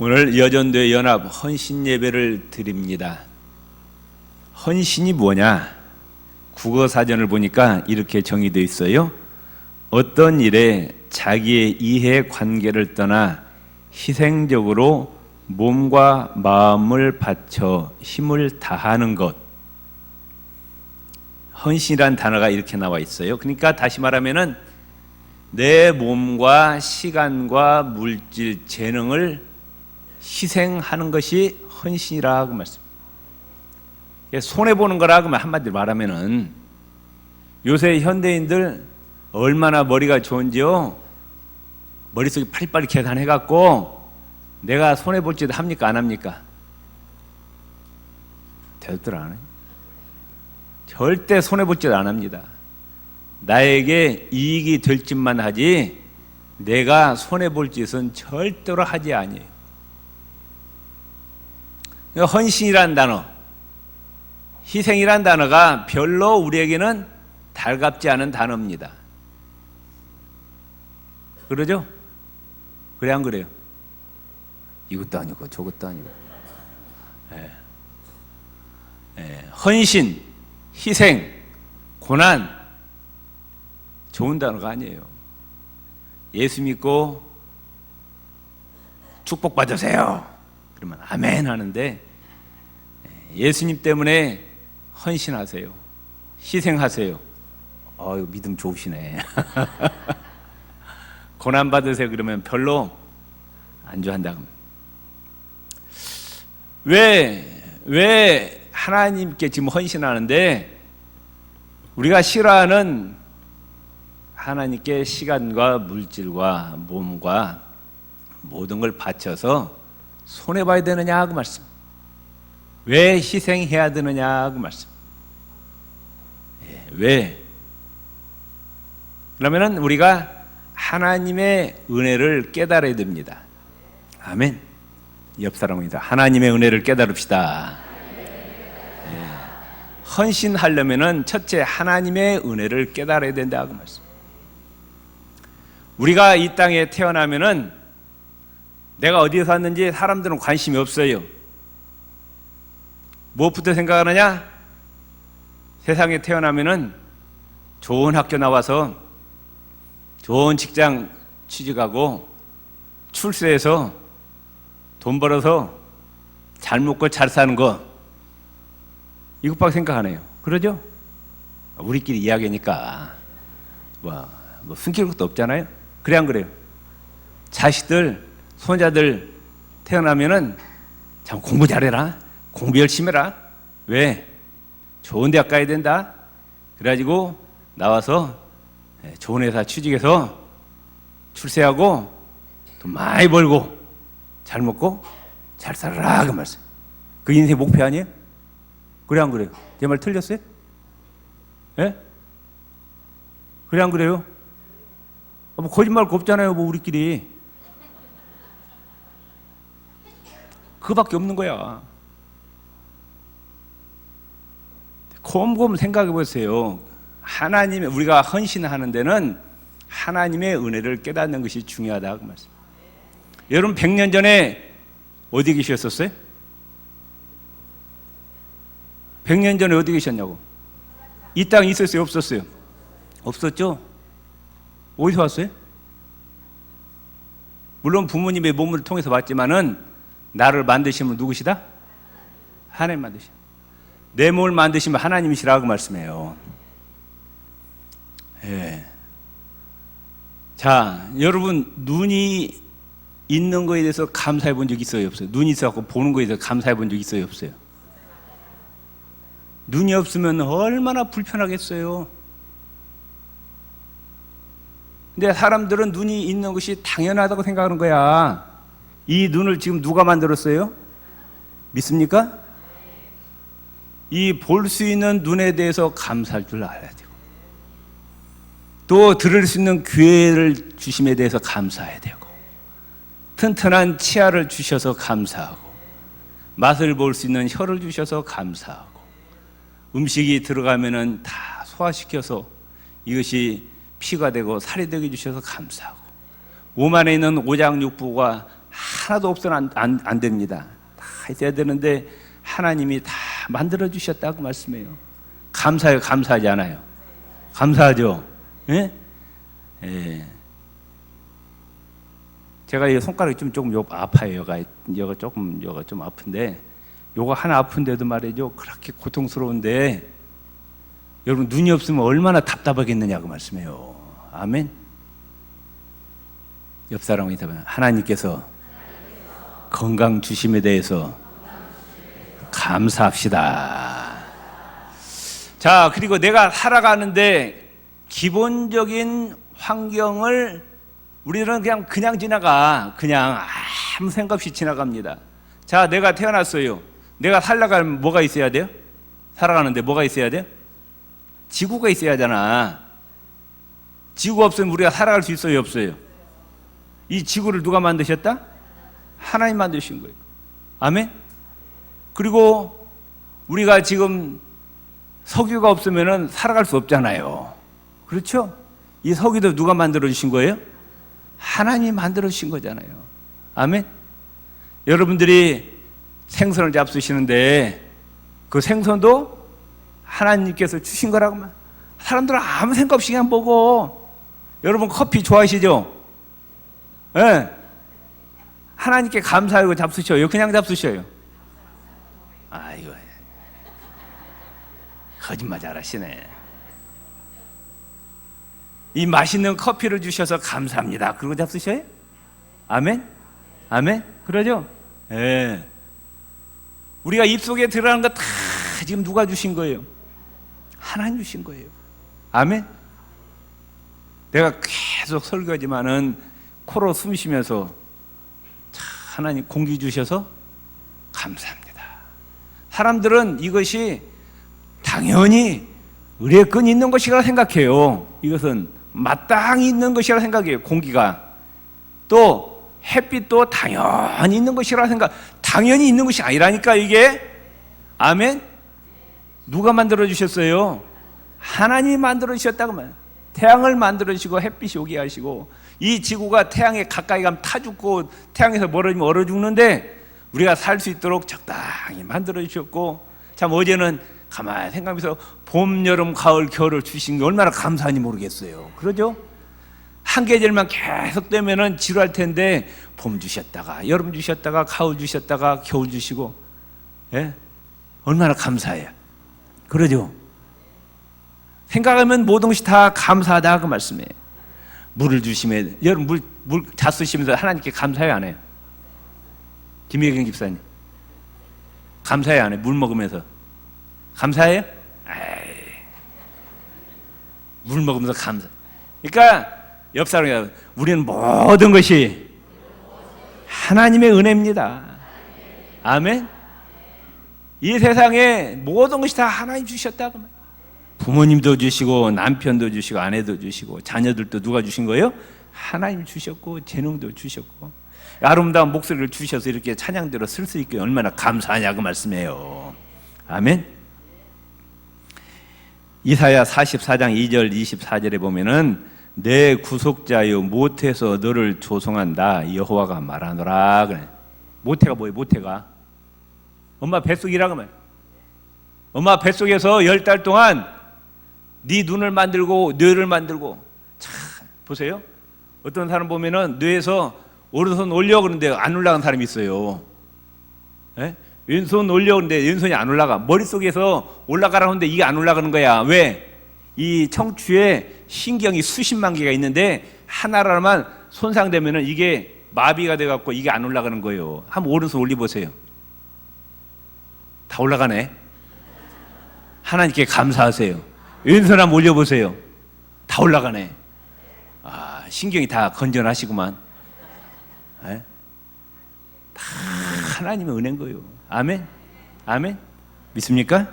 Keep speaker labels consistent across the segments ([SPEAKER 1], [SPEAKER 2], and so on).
[SPEAKER 1] 오늘 여전도의 연합 헌신 예배를 드립니다. 헌신이 뭐냐? 국어사전을 보니까 이렇게 정의되어 있어요. 어떤 일에 자기의 이해관계를 떠나 희생적으로 몸과 마음을 바쳐 힘을 다하는 것. 헌신이란 단어가 이렇게 나와 있어요. 그러니까 다시 말하면은 내 몸과 시간과 물질, 재능을 희생하는 것이 헌신이라고 말씀합니다. 손해보는 거라고 한마디로 말하면은 요새 현대인들 얼마나 머리가 좋은지요. 머릿속에 빨리빨리 계산해갖고 내가 손해볼지도 합니까 안 합니까? 대들 안 해요. 절대 손해볼지도 안 합니다. 나에게 이익이 될 짓만 하지 내가 손해볼 짓은 절대로 하지 아니에요. 헌신이란 단어, 희생이란 단어가 별로 우리에게는 달갑지 않은 단어입니다. 그러죠? 그래 안 그래요? 이것도 아니고 저것도 아니고. 헌신, 희생, 고난 좋은 단어가 아니에요. 예수 믿고 축복 받으세요. 그러면 아멘 하는데 예수님 때문에 헌신하세요. 희생하세요. 믿음 좋으시네. 고난 받으세요. 그러면 별로 안 좋아한다. 왜 하나님께 지금 헌신하는데 우리가 싫어하는 하나님께 시간과 물질과 몸과 모든 걸 바쳐서 손해봐야 되느냐 그 말씀. 왜 희생해야 되느냐 그 말씀. 왜? 그러면은 우리가 하나님의 은혜를 깨달아야 됩니다. 아멘. 옆 사람입니다. 하나님의 은혜를 깨달읍시다. 헌신하려면은 첫째 하나님의 은혜를 깨달아야 된다 그 말씀. 우리가 이 땅에 태어나면은 내가 어디에서 왔는지 사람들은 관심이 없어요. 무엇부터 생각하느냐? 세상에 태어나면은 좋은 학교 나와서 좋은 직장 취직하고 출세해서 돈 벌어서 잘 먹고 잘 사는 거 이것밖에 생각하네요. 그러죠? 우리끼리 이야기니까 뭐 숨길 것도 없잖아요. 그래 안 그래요? 자식들, 손자들 태어나면은 참 공부 잘해라, 공부 열심히 해라. 왜? 좋은 대학 가야 된다. 그래가지고 나와서 좋은 회사 취직해서 출세하고 돈 많이 벌고 잘 먹고 잘 살아라 그 말씀. 그 인생 목표 아니에요? 그래 안 그래요? 제 말 틀렸어요? 예? 그래 안 그래요? 뭐 거짓말 없잖아요. 뭐 우리끼리 그거밖에 없는 거야. 곰곰 생각해 보세요. 하나님의 우리가 헌신하는 데는 하나님의 은혜를 깨닫는 것이 중요하다 그 말씀. 여러분 100년 전에 어디 계셨었어요? 100년 전에 어디 계셨냐고? 이 땅에 있었어요? 없었어요? 없었죠? 어디서 왔어요? 물론 부모님의 몸을 통해서 왔지만은 나를 만드신 분 누구시다? 하나님 만드신. 내 몸을 만드시면 하나님이시라고 말씀해요. 예. 자, 여러분 눈이 있는 거에 대해서 감사해 본 적 있어요? 없어요? 눈이 있어서 보는 거에 대해서 감사해 본 적 있어요? 없어요? 눈이 없으면 얼마나 불편하겠어요. 근데 사람들은 눈이 있는 것이 당연하다고 생각하는 거야. 이 눈을 지금 누가 만들었어요? 믿습니까? 이 볼 수 있는 눈에 대해서 감사할 줄 알아야 되고 또 들을 수 있는 귀를 주심에 대해서 감사해야 되고 튼튼한 치아를 주셔서 감사하고 맛을 볼 수 있는 혀를 주셔서 감사하고 음식이 들어가면은 다 소화시켜서 이것이 피가 되고 살이 되게 해주셔서 감사하고 몸 안에 있는 오장육부가 하나도 없어는 안 됩니다. 다 있어야 되는데 하나님이 다 만들어 주셨다고 말씀해요. 감사해요, 감사하지 않아요? 감사하죠. 예? 예. 제가 이 손가락이 조금 아파요. 여가 좀 아픈데, 요거 하나 아픈데도 말이죠, 그렇게 고통스러운데 여러분 눈이 없으면 얼마나 답답하겠느냐고 말씀해요. 아멘. 옆 사람이 답하면 하나님께서 건강 주심에 대해서 감사합시다. 자, 그리고 내가 살아가는데 기본적인 환경을 우리들은 그냥 지나가. 그냥 아무 생각 없이 지나갑니다. 자, 내가 태어났어요. 내가 살아가면 뭐가 있어야 돼요? 살아가는데 뭐가 있어야 돼요? 지구가 있어야 하잖아. 지구가 없으면 우리가 살아갈 수 있어요, 없어요? 이 지구를 누가 만드셨다? 하나님 만드신 거예요. 아멘? 그리고 우리가 지금 석유가 없으면 살아갈 수 없잖아요. 그렇죠? 이 석유도 누가 만들어 주신 거예요? 하나님이 만들어 주신 거잖아요. 아멘? 여러분들이 생선을 잡수시는데 그 생선도 하나님께서 주신 거라고 말. 사람들은 아무 생각 없이 그냥 보고. 여러분 커피 좋아하시죠? 예. 네. 하나님께 감사하고 잡수셔요? 그냥 잡수셔요? 아이고, 거짓말 잘하시네. 이 맛있는 커피를 주셔서 감사합니다. 그러고 잡수셔요? 아멘? 아멘? 그러죠? 예. 네. 우리가 입속에 들어가는 거 다 지금 누가 주신 거예요? 하나님 주신 거예요. 아멘? 내가 계속 설교하지만은 코로 숨 쉬면서 하나님 공기 주셔서 감사합니다. 사람들은 이것이 당연히 의뢰권이 있는 것이라 생각해요. 이것은 마땅히 있는 것이라 생각해요. 공기가. 또 햇빛도 당연히 있는 것이라 생각. 당연히 있는 것이 아니라니까 이게. 아멘? 누가 만들어 주셨어요? 하나님이 만들어 주셨다고 말해요. 태양을 만들어 주시고 햇빛이 오게 하시고, 이 지구가 태양에 가까이 가면 타 죽고 태양에서 멀어지면 얼어 죽는데 우리가 살 수 있도록 적당히 만들어 주셨고, 참 어제는 가만히 생각하면서 봄, 여름, 가을, 겨울을 주신 게 얼마나 감사한지 모르겠어요. 그러죠? 한 계절만 계속 되면은 지루할 텐데 봄 주셨다가 여름 주셨다가 가을 주셨다가 겨울 주시고, 예? 얼마나 감사해요. 그러죠? 생각하면 모든 것이 다 감사하다 그 말씀이에요. 물을 주시면, 여러분 물 다 쓰시면서 하나님께 감사해요, 안 해요? 김혜경 집사님 감사해요, 안 해요? 물 먹으면서 감사해요? 에이, 물 먹으면서 감사. 그러니까 옆 사람이, 우리는 모든 것이 하나님의 은혜입니다. 아멘? 이 세상에 모든 것이 다 하나님 주셨다고. 부모님도 주시고 남편도 주시고 아내도 주시고 자녀들도 누가 주신 거예요? 하나님 주셨고 재능도 주셨고 아름다운 목소리를 주셔서 이렇게 찬양대로 쓸 수 있게 얼마나 감사하냐고 말씀해요. 아멘. 이사야 44장 2절 24절에 보면은 내 구속자여 모태에서 너를 조성한다 여호와가 말하노라 그래. 모태가 뭐예요? 모태가 엄마 뱃속이라고 말이에요. 엄마 뱃속에서 10달 동안 네 눈을 만들고 뇌를 만들고. 참 보세요. 어떤 사람 보면은 뇌에서 오른손 올려 그러는데 안 올라가는 사람이 있어요. 예? 왼손 올려 그러는데 왼손이 안 올라가. 머릿속에서 올라가라는데 이게 안 올라가는 거야. 왜? 이 청추에 신경이 수십만 개가 있는데 하나라만 손상되면은 이게 마비가 돼 갖고 이게 안 올라가는 거예요. 한번 오른손 올려 보세요. 다 올라가네. 하나님께 감사하세요. 왼손 한번 올려보세요. 다 올라가네. 아, 신경이 다 건전하시구만. 네? 다 하나님의 은혜인 거예요. 아멘? 아멘? 믿습니까?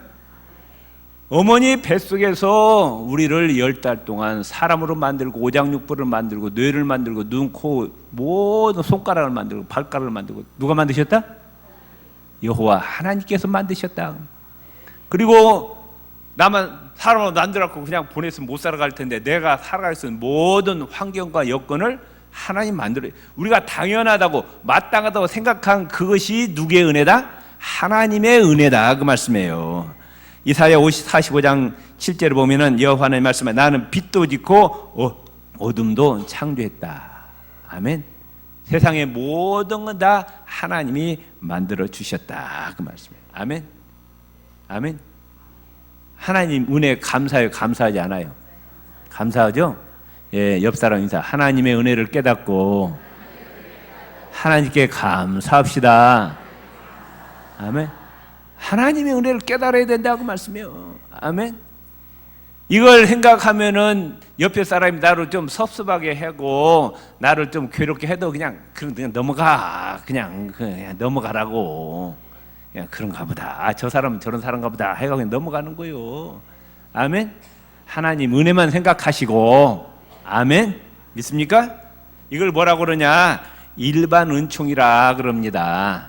[SPEAKER 1] 어머니 뱃속에서 우리를 10달 동안 사람으로 만들고 오장육부를 만들고 뇌를 만들고 눈, 코, 모든 손가락을 만들고 발가락을 만들고 누가 만드셨다? 여호와 하나님께서 만드셨다. 그리고 나만 사람으로 만들었고 그냥 보냈으면 못 살아갈 텐데 내가 살아갈 수 있는 모든 환경과 여건을 하나님 만들어. 우리가 당연하다고 마땅하다고 생각한 그것이 누구의 은혜다? 하나님의 은혜다 그 말씀이에요. 이사야 45장 7절을 보면은 여호와 하나님 말씀에 나는 빛도 짓고 어둠도 창조했다. 아멘. 세상의 모든 건 다 하나님이 만들어 주셨다 그 말씀이에요. 아멘. 아멘. 하나님 은혜 감사해요? 감사하지 않아요? 감사하죠? 예, 옆 사람 인사. 하나님의 은혜를 깨닫고 하나님께 감사합시다. 아멘. 하나님의 은혜를 깨달아야 된다고 말씀해요. 아멘. 이걸 생각하면은 옆에 사람이 나를 좀 섭섭하게 하고 나를 좀 괴롭게 해도 그냥 넘어가. 그냥 넘어가라고. 그냥 그런가 보다. 아, 저 사람은 저런 사람가 보다. 해가 그냥 넘어가는 거예요. 아멘. 하나님 은혜만 생각하시고, 아멘. 믿습니까? 이걸 뭐라고 그러냐? 일반 은총이라 그럽니다.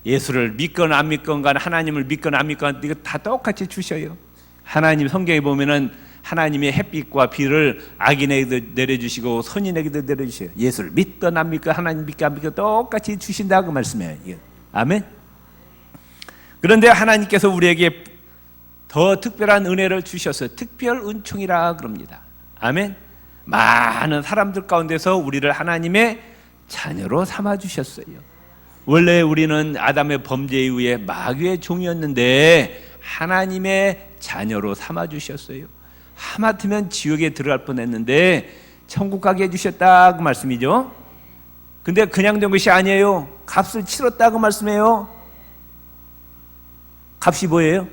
[SPEAKER 1] 예수를 믿건 안 믿건 간 하나님을 믿건 안 믿건 이거 다 똑같이 주셔요. 하나님 성경에 보면은 하나님의 햇빛과 비를 악인에게도 내려주시고 선인에게도 내려주셔요. 예수를 믿건 안 믿건 하나님 믿건 안 믿건 똑같이 주신다고 말씀해요. 아멘. 그런데 하나님께서 우리에게 더 특별한 은혜를 주셔서 특별 은총이라 그럽니다. 아멘. 많은 사람들 가운데서 우리를 하나님의 자녀로 삼아주셨어요. 원래 우리는 아담의 범죄 이후에 마귀의 종이었는데 하나님의 자녀로 삼아주셨어요. 하마터면 지옥에 들어갈 뻔했는데 천국 가게 해주셨다고 말씀이죠. 근데 그냥 된 것이 아니에요. 값을 치렀다고 말씀해요. 값이 뭐예요?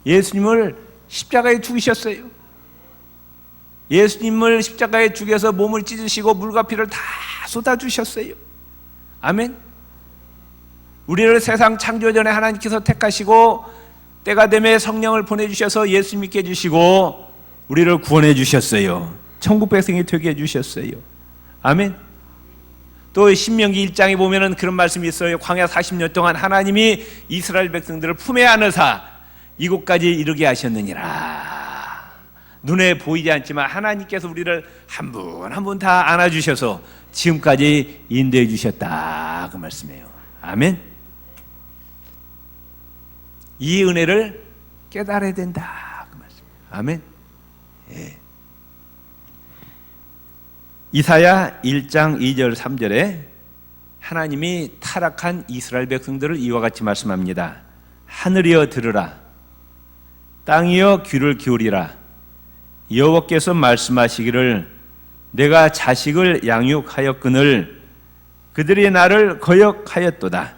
[SPEAKER 1] 예수님을 십자가에 죽이셨어요. 예수님을 십자가에 죽여서 몸을 찢으시고 물과 피를 다 쏟아주셨어요. 아멘. 우리를 세상 창조 전에 하나님께서 택하시고 때가 되매 성령을 보내주셔서 예수 믿게 해주시고 우리를 구원해 주셨어요. 천국 백성이 되게 해주셨어요. 아멘. 또 신명기 1장에 보면은 그런 말씀이 있어요. 광야 40년 동안 하나님이 이스라엘 백성들을 품에 안으사 이곳까지 이르게 하셨느니라. 눈에 보이지 않지만 하나님께서 우리를 한 분 한 분 다 안아주셔서 지금까지 인도해 주셨다 그 말씀이에요. 아멘. 이 은혜를 깨달아야 된다 그 말씀이에요. 아멘. 예. 이사야 1장 2절 3절에 하나님이 타락한 이스라엘 백성들을 이와 같이 말씀합니다. 하늘이여 들으라, 땅이여 귀를 기울이라. 여호와께서 말씀하시기를 내가 자식을 양육하였거늘 그들이 나를 거역하였도다.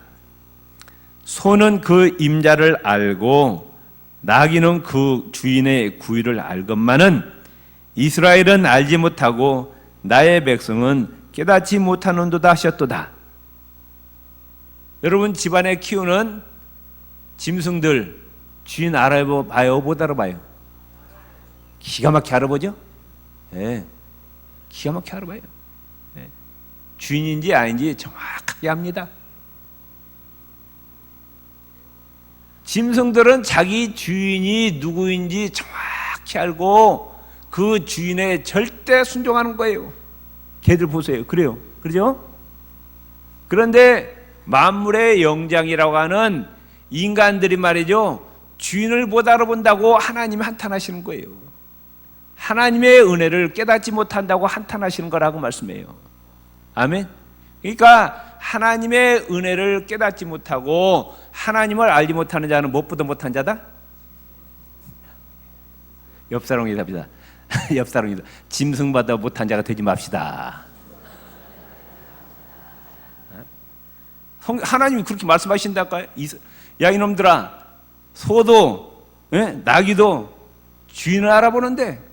[SPEAKER 1] 소는 그 임자를 알고 나귀는 그 주인의 구유를 알건만은 이스라엘은 알지 못하고 나의 백성은 깨닫지 못하는도다 하셨도다. 여러분 집안에 키우는 짐승들 주인 알아봐요? 못 알아봐요? 기가 막히게 알아보죠? 네. 기가 막히게 알아봐요. 네. 주인인지 아닌지 정확하게 압니다. 짐승들은 자기 주인이 누구인지 정확히 알고 그 주인에 절대 순종하는 거예요. 걔들 보세요. 그래요. 그러죠? 그런데 만물의 영장이라고 하는 인간들이 말이죠. 주인을 못 알아본다고 하나님이 한탄하시는 거예요. 하나님의 은혜를 깨닫지 못한다고 한탄하시는 거라고 말씀해요. 아멘. 그러니까 하나님의 은혜를 깨닫지 못하고 하나님을 알지 못하는 자는 무엇보다 못한 자다? 옆 사람이 답니다. 옆 사람이다. 짐승보다 못한 자가 되지 맙시다. 하나님이 그렇게 말씀하신다니까요. 야 이놈들아, 소도 나귀도 주인을 알아보는데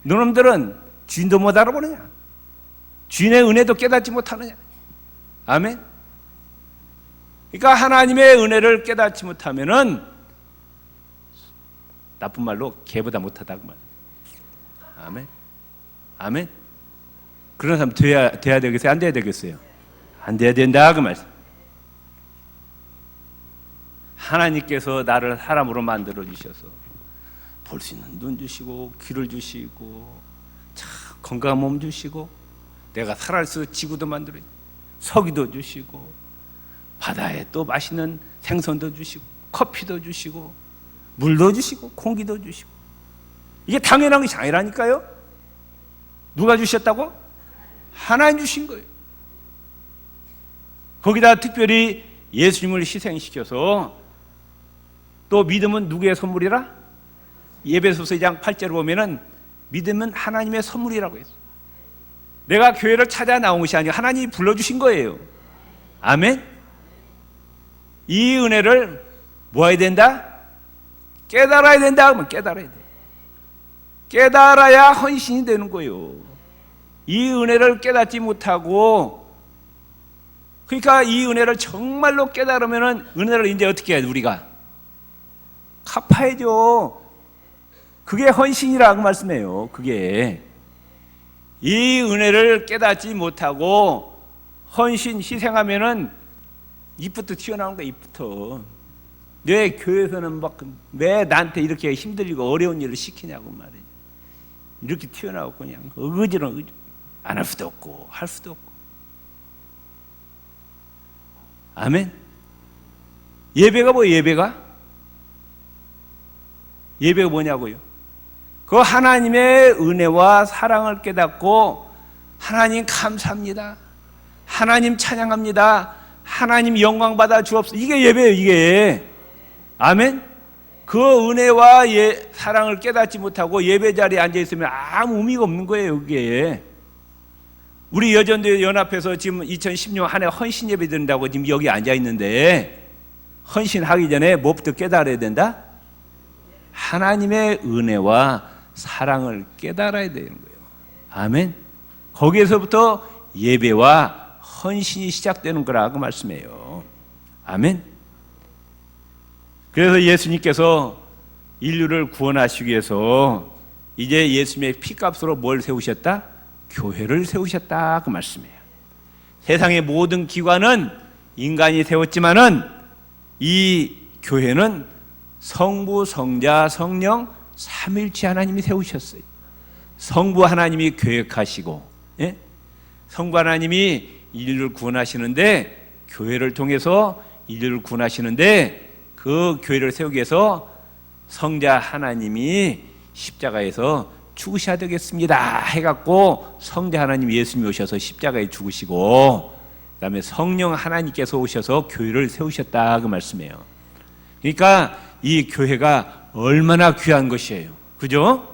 [SPEAKER 1] 너놈들은 주인도 못 알아보느냐? 주인의 은혜도 깨닫지 못하느냐? 아멘. 그러니까 하나님의 은혜를 깨닫지 못하면은 나쁜 말로 개보다 못하다고 말. 아멘. 아멘. 그런 사람 돼야 되겠어요? 안 돼야 되겠어요? 안 돼야 된다 그 말씀. 하나님께서 나를 사람으로 만들어 주셔서 볼 수 있는 눈 주시고 귀를 주시고 참 건강한 몸 주시고 내가 살아날 수 있어 지구도 만들어, 석유도 주시고 바다에 또 맛있는 생선도 주시고 커피도 주시고 물도 주시고 공기도 주시고, 이게 당연한 것이 아니라니까요. 누가 주셨다고? 하나님 주신 거예요. 거기다 특별히 예수님을 희생시켜서, 또 믿음은 누구의 선물이라? 에베소서 2장 8절을 보면은 믿음은 하나님의 선물이라고 했어요. 내가 교회를 찾아 나온 것이 아니라 하나님이 불러주신 거예요. 아멘. 이 은혜를 뭐 해야 된다? 깨달아야 된다 하면 깨달아야 돼. 깨달아야 헌신이 되는 거예요. 이 은혜를 깨닫지 못하고, 그러니까 이 은혜를 정말로 깨달으면은 은혜를 이제 어떻게 해야 돼? 우리가 갚아야죠. 그게 헌신이라고 말씀해요. 그게 이 은혜를 깨닫지 못하고 헌신 희생하면은 입부터 튀어나오는 거야. 입부터. 내 교회에서는 막 왜 나한테 이렇게 힘들고 어려운 일을 시키냐고 말이야. 이렇게 튀어나오고 그냥 의지로 안 할 수도 없고 할 수도 없고. 아멘. 예배가 뭐예요? 예배가 뭐냐고요? 그 하나님의 은혜와 사랑을 깨닫고, 하나님 감사합니다, 하나님 찬양합니다, 하나님 영광 받아 주옵소서, 이게 예배예요. 이게. 아멘. 그 은혜와 사랑을 깨닫지 못하고 예배 자리에 앉아 있으면 아무 의미가 없는 거예요. 그게. 우리 여전도 연합해서 지금 2016년 한 해 헌신 예배 드린다고 지금 여기 앉아 있는데, 헌신하기 전에 뭐부터 깨달아야 된다? 하나님의 은혜와 사랑을 깨달아야 되는 거예요. 아멘. 거기에서부터 예배와 헌신이 시작되는 거라고 말씀해요. 아멘. 그래서 예수님께서 인류를 구원하시기 위해서 이제 예수님의 피값으로 뭘 세우셨다? 교회를 세우셨다 그 말씀이에요. 세상의 모든 기관은 인간이 세웠지만은 이 교회는 성부, 성자, 성령 삼위일체 하나님이 세우셨어요. 성부 하나님이 계획하시고, 예? 성부 하나님이 인류를 구원하시는데, 교회를 통해서 인류를 구원하시는데, 그 교회를 세우기 위해서 성자 하나님이 십자가에서 죽으셔야 되겠습니다 해갖고, 성자 하나님 예수님이 오셔서 십자가에 죽으시고, 그 다음에 성령 하나님께서 오셔서 교회를 세우셨다 그 말씀이에요. 그러니까 이 교회가 얼마나 귀한 것이에요. 그죠?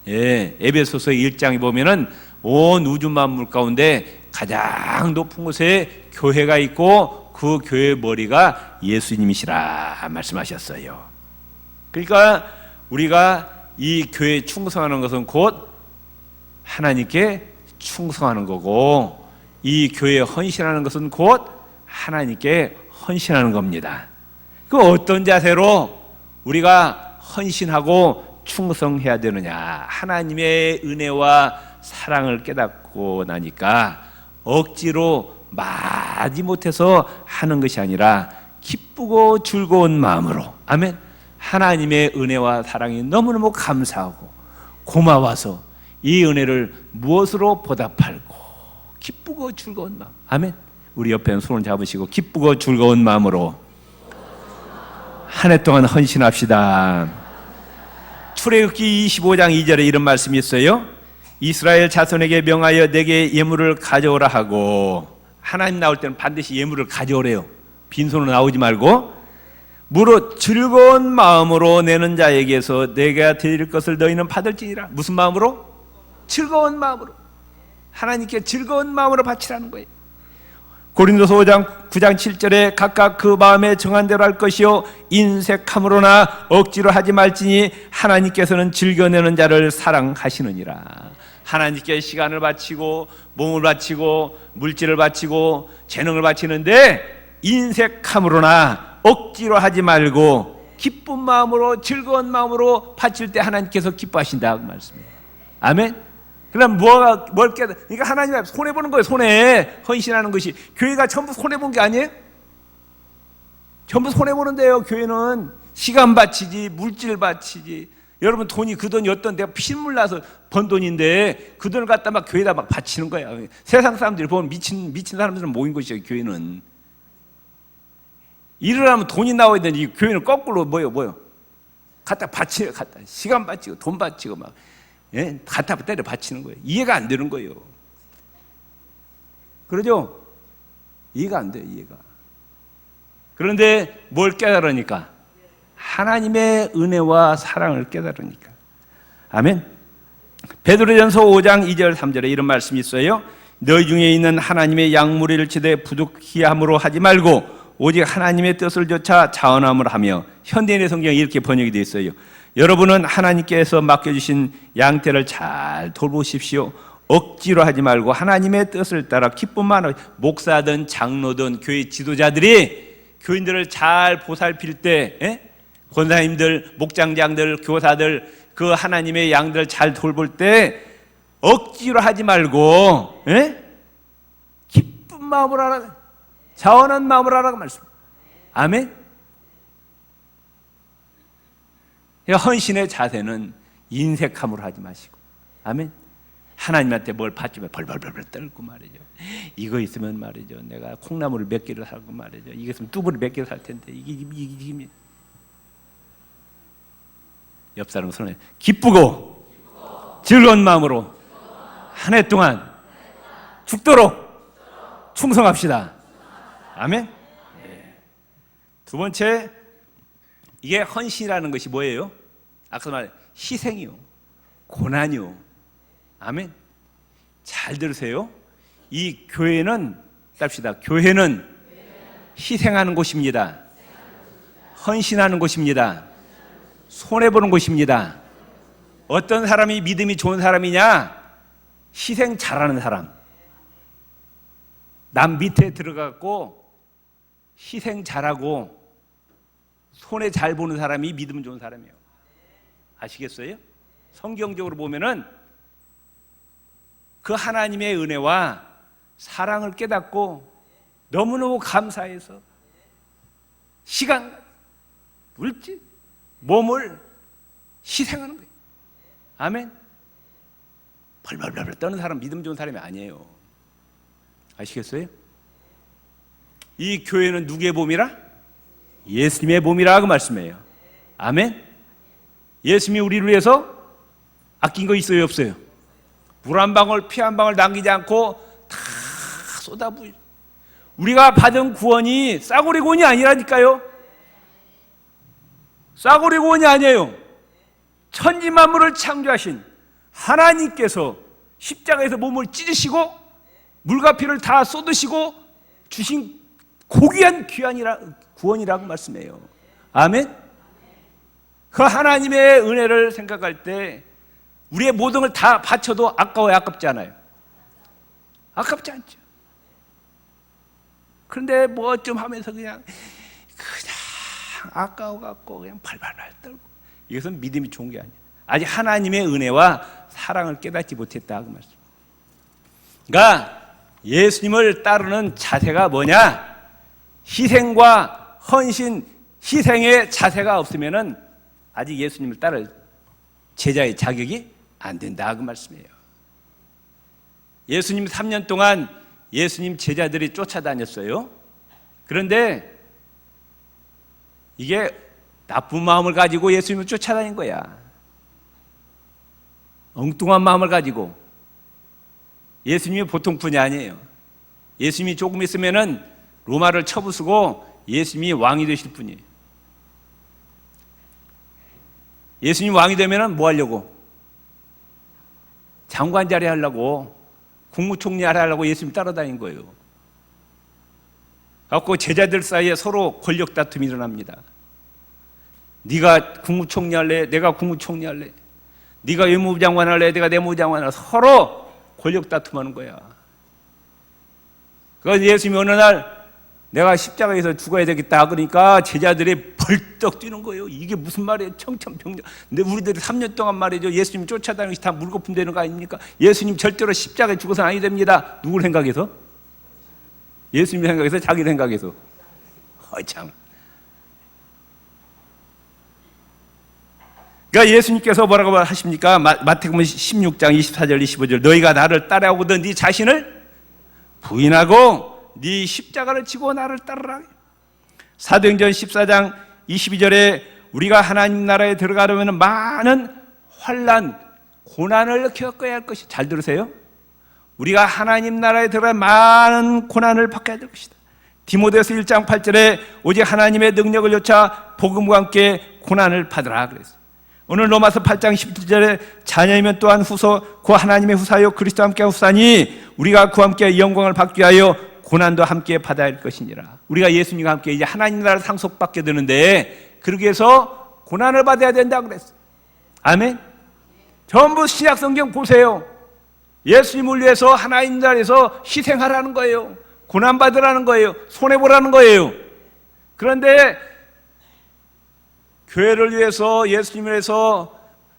[SPEAKER 1] 예, 에베소서 1장에 보면은 온 우주 만물 가운데 가장 높은 곳에 교회가 있고, 그 교회의 머리가 예수님이시라 말씀하셨어요. 그러니까 우리가 이 교회에 충성하는 것은 곧 하나님께 충성하는 거고, 이 교회에 헌신하는 것은 곧 하나님께 헌신하는 겁니다. 그 어떤 자세로 우리가 헌신하고 충성해야 되느냐? 하나님의 은혜와 사랑을 깨닫고 나니까 억지로 마지 못해서 하는 것이 아니라 기쁘고 즐거운 마음으로, 아멘, 하나님의 은혜와 사랑이 너무너무 감사하고 고마워서 이 은혜를 무엇으로 보답할고 기쁘고 즐거운 마음, 아멘. 우리 옆에 손을 잡으시고 기쁘고 즐거운 마음으로 한 해 동안 헌신합시다. 출애굽기 25장 2절에 이런 말씀이 있어요. 이스라엘 자손에게 명하여 내게 예물을 가져오라 하고, 하나님 나올 때는 반드시 예물을 가져오래요. 빈손으로 나오지 말고, 무릇 즐거운 마음으로 내는 자에게서 내가 드릴 것을 너희는 받을지니라. 무슨 마음으로? 즐거운 마음으로. 하나님께 즐거운 마음으로 바치라는 거예요. 고린도서 5장 9장 7절에 각각 그 마음에 정한 대로 할 것이요 인색함으로나 억지로 하지 말지니 하나님께서는 즐겨내는 자를 사랑하시느니라. 하나님께 시간을 바치고 몸을 바치고 물질을 바치고 재능을 바치는데, 인색함으로나 억지로 하지 말고 기쁜 마음으로 즐거운 마음으로 바칠 때 하나님께서 기뻐하신다 그 말씀이에요. 아멘. 그럼 뭘 깨달아? 그러니까 하나님 앞에 손해보는 거예요. 손해. 헌신하는 것이. 교회가 전부 손해본 게 아니에요? 전부 손해보는데요. 교회는 시간 바치지, 물질 바치지, 여러분 돈이 그 돈이 어떤 내가 피눈물 나서 번 돈인데 그 돈을 갖다 막 교회에다 막 바치는 거야. 세상 사람들이 보면 미친 사람들은 모인 것이죠. 교회는 일을 하면 돈이 나와야 되는데 이 교회는 거꾸로 뭐요? 갖다 바치고 갖다 시간 바치고 돈 바치고 막 갖다 때려 바치는 거예요. 이해가 안 되는 거예요. 그러죠? 이해가 안 돼요. 이해가. 그런데 뭘 깨달으니까? 하나님의 은혜와 사랑을 깨달으니까. 아멘. 베드로전서 5장 2절 3절에 이런 말씀이 있어요. 너희 중에 있는 하나님의 양무리를 치되 부득히 함으로 하지 말고 오직 하나님의 뜻을 좇아 자원함을 하며, 현대인의 성경에 이렇게 번역이 되어 있어요. 여러분은 하나님께서 맡겨주신 양떼를 잘 돌보십시오. 억지로 하지 말고 하나님의 뜻을 따라 기쁨만 하고. 목사든 장로든 교회 지도자들이 교인들을 잘 보살필 때, 권사님들, 목장장들, 교사들 그 하나님의 양들을 잘 돌볼 때 억지로 하지 말고 기쁜 마음으로 하라, 자원한 마음으로 하라고 말씀. 아멘. 헌신의 자세는 인색함으로 하지 마시고, 아멘. 하나님한테 뭘 받지만 벌벌벌 떨고 말이죠. 이거 있으면 말이죠, 내가 콩나물을 몇 개를 사고 말이죠, 이거 있으면 뚜부를 몇 개를 살 텐데 이게 옆 사람 손에 기쁘고 즐거운 마음으로 한 해 동안 죽도록 충성합시다. 아멘. 두 번째, 이게 헌신이라는 것이 뭐예요? 아까 말한 희생이요, 고난이요. 아멘. 잘 들으세요. 이 교회는, 답시다. 교회는 희생하는 곳입니다. 헌신하는 곳입니다. 손해보는 곳입니다. 어떤 사람이 믿음이 좋은 사람이냐? 희생 잘하는 사람. 남 밑에 들어가고 희생 잘하고 손해 잘 보는 사람이 믿음 좋은 사람이에요. 아시겠어요? 성경적으로 보면은 그 하나님의 은혜와 사랑을 깨닫고 너무너무 감사해서 시간, 물질, 몸을 희생하는 거예요. 아멘. 벌벌벌 떠는 사람 믿음 좋은 사람이 아니에요. 아시겠어요? 이 교회는 누구의 몸이라? 예수님의 몸이라고 말씀해요. 아멘. 예수님이 우리를 위해서 아낀 거 있어요, 없어요? 물 한 방울, 피 한 방울 남기지 않고 다 쏟아부어. 우리가 받은 구원이 싸구려 구원이 아니라니까요. 싸구려 구원이 아니에요. 천지 만물을 창조하신 하나님께서 십자가에서 몸을 찢으시고 물과 피를 다 쏟으시고 주신 고귀한 구원이라고 말씀해요. 아멘. 그 하나님의 은혜를 생각할 때 우리의 모든 걸 다 바쳐도 아까워요, 아깝지 않아요? 아깝지 않죠. 그런데 뭐 좀 하면서 그냥 아까워갖고 그냥 발발발 떨고, 이것은 믿음이 좋은 게 아니에요. 아직 하나님의 은혜와 사랑을 깨닫지 못했다 그 말씀. 그러니까 예수님을 따르는 자세가 뭐냐? 희생과 헌신, 희생의 자세가 없으면은 아직 예수님을 따를 제자의 자격이 안 된다 그 말씀이에요. 예수님 3년 동안 예수님 제자들이 쫓아다녔어요. 그런데 이게 나쁜 마음을 가지고 예수님을 쫓아다닌 거야. 엉뚱한 마음을 가지고. 예수님이 보통 분이 아니에요. 예수님이 조금 있으면은 로마를 쳐부수고 예수님이 왕이 되실 분이에요. 예수님 왕이 되면은 뭐 하려고? 장관 자리 하려고, 국무총리 하려고 예수님 따라다닌 거예요. 그래서 제자들 사이에 서로 권력 다툼이 일어납니다. 네가 국무총리 할래? 내가 국무총리 할래? 네가 외무부 장관 할래? 내가 내무부 장관 할래? 서로 권력 다툼하는 거야. 그래서 예수님이 어느 날 내가 십자가에서 죽어야 되겠다 그러니까 제자들이 벌떡 뛰는 거예요. 이게 무슨 말이에요? 청천벽력. 근데 우리들이 3년 동안 말이죠, 예수님 쫓아다니는 것이 다 물거품 되는 거 아닙니까? 예수님 절대로 십자가에 죽어서는 아니 됩니다. 누굴 생각해서? 예수님 생각해서? 자기 생각해서? 참. 그러니까 예수님께서 뭐라고 하십니까? 마태복음 16장 24절 25절 너희가 나를 따라오거든 네 자신을 부인하고 네 십자가를 지고 나를 따르라. 사도행전 14장 22절에 우리가 하나님 나라에 들어가려면 많은 환난, 고난을 겪어야 할 것이, 잘 들으세요. 우리가 하나님 나라에 들어가 많은 고난을 받아야 될 것이다. 디모데후서 1장 8절에 오직 하나님의 능력을 여차 복음과 함께 고난을 받으라 그랬어요. 오늘 로마서 8장 17절에 자녀이면 또한 후서 그 하나님의 후사요 그리스도와 함께 후사니 우리가 그와 함께 영광을 받기 위하여 고난도 함께 받아야 할 것이니라. 우리가 예수님과 함께 이제 하나님 나라를 상속받게 되는데 그러기 위해서 고난을 받아야 된다고 그랬어요. 아멘. 전부 신약 성경 보세요. 예수님을 위해서 하나님 나라에서 희생하라는 거예요. 고난받으라는 거예요. 손해보라는 거예요. 그런데 교회를 위해서 예수님을 위해서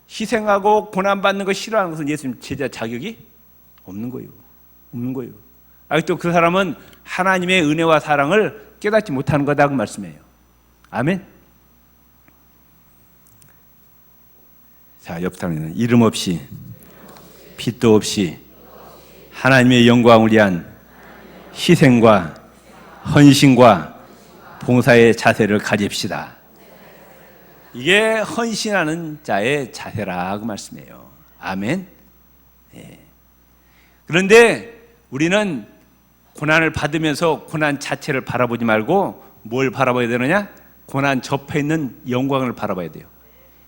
[SPEAKER 1] 희생하고 고난받는 거 싫어하는 것은 예수님 제자 자격이 없는 거예요. 없는 거예요. 아직도 그 사람은 하나님의 은혜와 사랑을 깨닫지 못하는 거다 그 말씀이에요. 아멘. 자, 옆 사람은 이름 없이 빛도 없이 하나님의 영광을 위한 희생과 헌신과 봉사의 자세를 가집시다. 이게 헌신하는 자의 자세라고 말씀해요. 아멘. 네. 그런데 우리는 고난을 받으면서 고난 자체를 바라보지 말고 뭘 바라봐야 되느냐? 고난 접해 있는 영광을 바라봐야 돼요.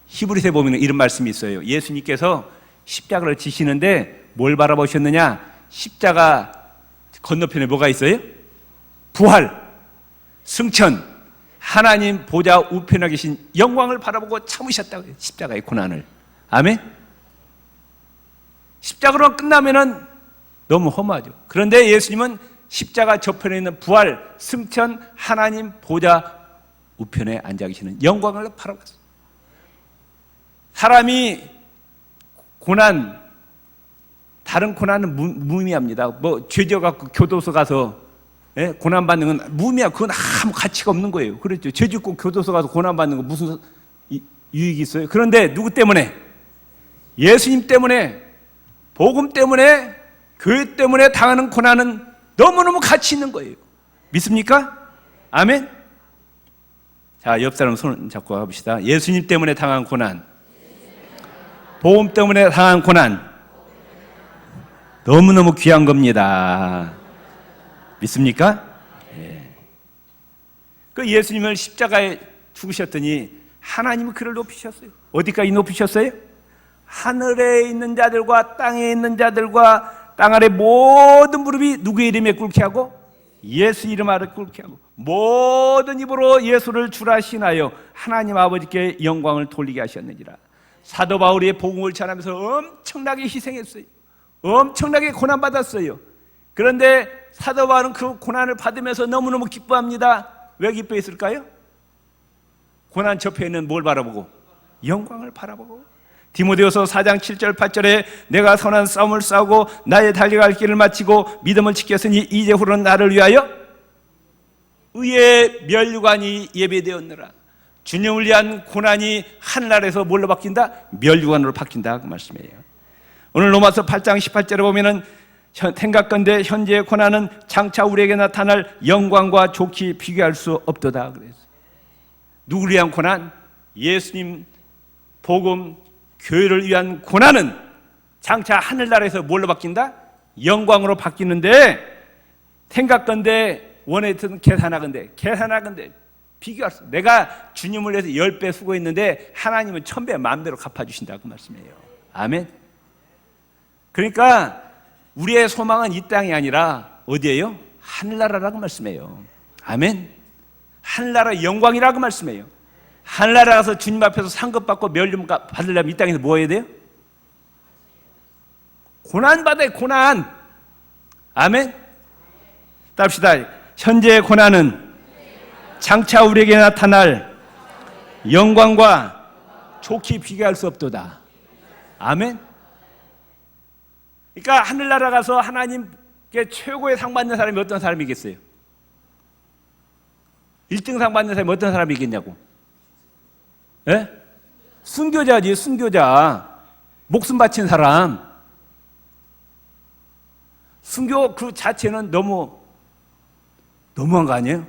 [SPEAKER 1] 히브리서에 보면 이런 말씀이 있어요. 예수님께서 십자가를 지시는데 뭘 바라보셨느냐? 십자가 건너편에 뭐가 있어요? 부활, 승천, 하나님 보좌 우편에 계신 영광을 바라보고 참으셨다고 해요. 십자가의 고난을. 아멘. 십자가로 끝나면은 너무 허무하죠. 그런데 예수님은 십자가 저편에 있는 부활, 승천, 하나님 보좌 우편에 앉아 계시는 영광을 바라봤어요. 사람이 고난, 다른 고난은 무의미합니다. 뭐 죄져갖고 교도소 가서 고난받는 건 무의미하고 그건 아무 가치가 없는 거예요. 그렇죠. 죄 짓고 교도소 가서 고난받는 거 무슨 유익이 있어요? 그런데 누구 때문에? 예수님 때문에, 복음 때문에, 교회 때문에 당하는 고난은 너무너무 가치 있는 거예요. 믿습니까? 아멘. 자, 옆 사람 손 잡고 가봅시다. 예수님 때문에 당한 고난, 복음 때문에 당한 고난 너무너무 귀한 겁니다. 믿습니까? 예. 그 예수님을 십자가에 죽으셨더니 하나님은 그를 높이셨어요. 어디까지 높이셨어요? 하늘에 있는 자들과 땅에 있는 자들과 땅 아래 모든 무릎이 누구의 이름에 꿇게 하고 예수 이름 아래 꿇게 하고 모든 입으로 예수를 주라 신하여 하나님 아버지께 영광을 돌리게 하셨느니라. 사도 바울이 복음을 전하면서 엄청나게 희생했어요. 엄청나게 고난받았어요. 그런데 사도 바울은 그 고난을 받으면서 너무너무 기뻐합니다. 왜 기뻐했을까요? 고난 접해 있는 뭘 바라보고? 영광을 바라보고. 디모데후서 4장 7절 8절에 내가 선한 싸움을 싸우고 나의 달려갈 길을 마치고 믿음을 지켰으니 이제후로는 나를 위하여 의의 면류관이 예배되었느라. 주님을 위한 고난이 하늘나라에서 뭘로 바뀐다? 면류관으로 바뀐다 그 말씀이에요. 오늘 로마서 8장 18절에 보면은 생각건대 현재의 고난은 장차 우리에게 나타날 영광과 좋게 비교할 수 없도다 그랬어요. 누구를 위한 고난? 예수님 복음 교회를 위한 고난은 장차 하늘나라에서 뭘로 바뀐다? 영광으로 바뀌는데 생각건대 원해든 계산하건대 비교할 수. 내가 주님을 위해서 10배 수고했는데 하나님은 1000배 마음대로 갚아주신다 그 말씀이에요. 아멘. 그러니까 우리의 소망은 이 땅이 아니라 어디예요? 하늘나라라고 말씀해요. 아멘. 하늘나라 영광이라고 말씀해요. 하늘나라 가서 주님 앞에서 상급받고 멸름 받으려면 이 땅에서 뭐 해야 돼요? 고난받아요. 고난. 아멘. 답시다. 현재의 고난은 장차 우리에게 나타날 영광과 좋게 비교할 수 없도다. 아멘. 그러니까 하늘나라 가서 하나님께 최고의 상 받는 사람이 어떤 사람이겠어요? 1등 상 받는 사람이 어떤 사람이겠냐고? 예? 순교자지, 순교자. 목숨 바친 사람. 순교 그 자체는 너무한 거 아니에요?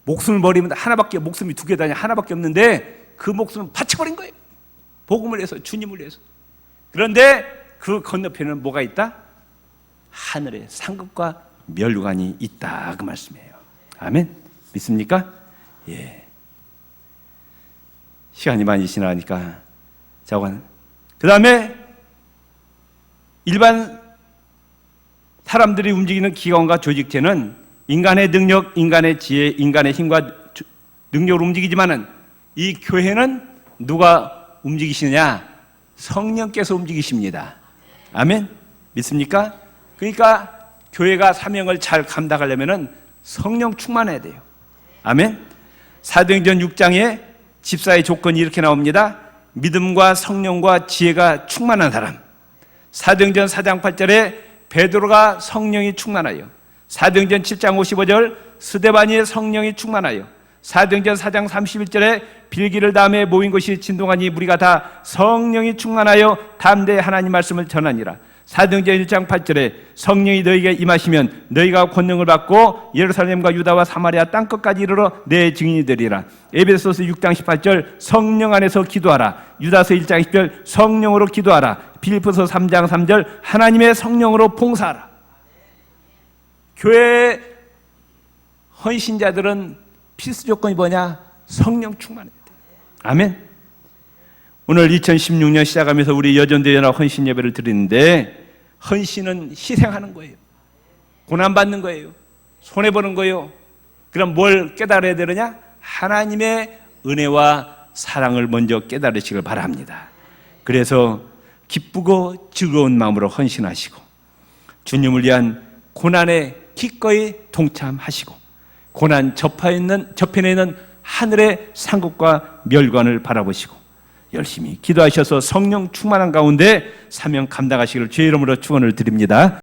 [SPEAKER 1] 목숨을 버리면 하나밖에, 목숨이 두 개다니 하나밖에 없는데 그 목숨을 바쳐버린 거예요. 복음을 위해서, 주님을 위해서. 그런데 그 건너편에는 뭐가 있다? 하늘의 상급과 멸관이 있다, 그 말씀이에요. 아멘. 믿습니까? 예. 시간이 많이 지나니까 그 다음에 일반 사람들이 움직이는 기관과 조직체는 인간의 능력, 인간의 지혜, 인간의 힘과 능력으로 움직이지만은 이 교회는 누가 움직이시느냐? 성령께서 움직이십니다. 아멘. 믿습니까? 그러니까 교회가 사명을 잘 감당하려면은 성령 충만해야 돼요. 아멘. 사도행전 6장에 집사의 조건이 이렇게 나옵니다. 믿음과 성령과 지혜가 충만한 사람. 사도행전 4장 8절에 베드로가 성령이 충만하여, 사도행전 7장 55절 스데반이 성령이 충만하여, 사도행전 4장 31절에 빌기를 다음에 모인 것이 진동하니 무리가 다 성령이 충만하여 담대히 하나님 말씀을 전하니라. 사도행전 1장 8절에 성령이 너희에게 임하시면 너희가 권능을 받고 예루살렘과 유다와 사마리아 땅끝까지 이르러 내 증인이 되리라. 에베소서 6장 18절 성령 안에서 기도하라. 유다서 1장 10절 성령으로 기도하라. 빌립보서 3장 3절 하나님의 성령으로 봉사하라. 교회 헌신자들은 필수 조건이 뭐냐? 성령 충만해야 돼요. 아멘. 오늘 2016년 시작하면서 우리 여전대연합 헌신 예배를 드리는데, 헌신은 희생하는 거예요. 고난받는 거예요. 손해보는 거예요. 그럼 뭘 깨달아야 되느냐? 하나님의 은혜와 사랑을 먼저 깨달으시길 바랍니다. 그래서 기쁘고 즐거운 마음으로 헌신하시고 주님을 위한 고난에 기꺼이 동참하시고 고난 저편에 있는 하늘의 상급과 멸관을 바라보시고 열심히 기도하셔서 성령 충만한 가운데 사명 감당하시기를 주의 이름으로 축원을 드립니다.